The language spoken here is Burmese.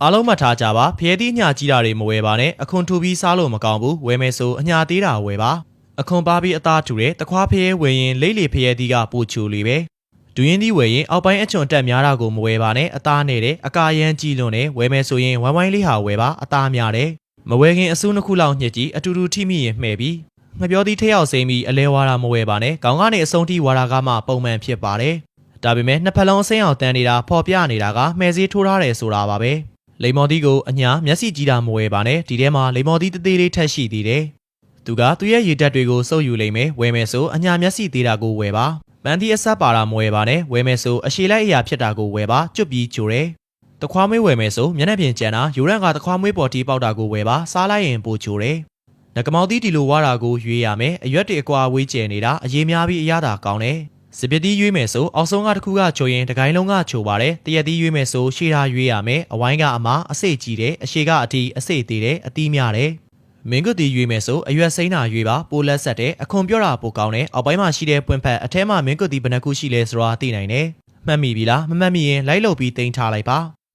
အားလုံးမှတ်ထားကြပါဖျဲသီးအညာကြီးတာတွေမဝယ်ပါနဲ့အခွန်ထူပြီးစားလို့မကောင်းဘူးဝယ်မယ်ဆိုအညာသေးတာဝယ်ပါအခွန်ပါပြီးအသားထူတဲ့တခွားဖျဲဝယ်ရင်လိတ်လေဖျဲသီးကပိုချူလေပဲဒူရင်းသီးဝယ်ရင်အောက်ပိုင်းအချွန်တက်များတာကိုမဝယ်ပါနဲ့အသားနဲ့တဲ့အကာရန်ကြီးလွန်းနဲ့ဝယ်မယ်ဆိုရင်ဝိုင်းဝိုင်းလေးဟာဝယ်ပါအသားများတယ်မဝယ်ခင်အစူးနှစ်ခုလောက်ညှစ်ကြည့်အတူတူထိမိရင်မှဲ့ပြီးငပြောသီးထက်ရောက်စိမ့်ပြီးအလဲဝါတာမဝယ်ပါနဲ့ခေါင်းကနေအဆုံးထိဝါတာကမှပုံမှန်ဖြစ်ပါတယ်ဒါပေမဲ့နှစ်ဖက်လုံးအစိမ်းအောင်တန်းနေတာဖော်ပြနေတာကမှဲစည်းထိုးထားတယ်ဆိုတာပါပဲလိမ္မော်သီးကိုအညာမျက်စိကြည့်တာမဝယ်ပါနဲ့ဒီထဲမှာလိမ္မော်သီးသေးသေးလေးထက်ရှိသေးတယ်သူကသူ့ရဲ့ရေတက်တွေကိုစုပ်ယူလိမ့်မယ်ဝယ်မယ်ဆိုအညာမျက်စိသေးတာကိုဝယ်ပါပန်းသီးအဆက်ပါတာမဝယ်ပါနဲ့ဝယ်မယ်ဆိုအရှည်လိုက်အရာဖြစ်တာကိုဝယ်ပါကျွတ်ပြီးချိုတယ်တခွားမွေးဝယ်မယ်ဆိုမျက်နှာပြင်ကျန်တာယူရန်ကတခွားမွေးပေါ်တီးပေါက်တာကိုဝယ်ပါစားလိုက်ရင်ပိုချိုတယ်ငကမောက်သီးဒီလိုဝါတာကိုရွေးရမယ်အရွက်တွေအကွာဝေးကျယ်နေတာအရေးများပြီးအရသာကောင်းတယ်စပစ်သီးရွေးမယ်ဆိုအောက်ဆုံးကတစ်ခုကချိုရင်တကိုင်းလုံးကချိုပါတယ်တရက်သီးရွေးမယ်ဆိုရှေ့ထားရွေးရမယ်အဝိုင်းကအမအစိတ်ကြီးတယ်အရှေကအတီအစိတ်သေးတယ်အတီးများတယ်မင်းကွတ်သီးရွေးမယ်ဆိုအရွက်စိမ်းတာရွေးပါပိုလက်ဆက်တယ်အခွန်ပြောတာပိုကောင်းတယ်အောက်ပိုင်းမှာရှိတဲ့ပွင့်ဖက်အထဲမှာမင်းကွတ်သီးဘယ်နှခုရှိလဲဆိုတာသိနိုင်တယ်မှတ်မိပြီလားမမှတ်မိရင်လိုက်လုပ်ပြီးတင်ထားလိုက်ပါ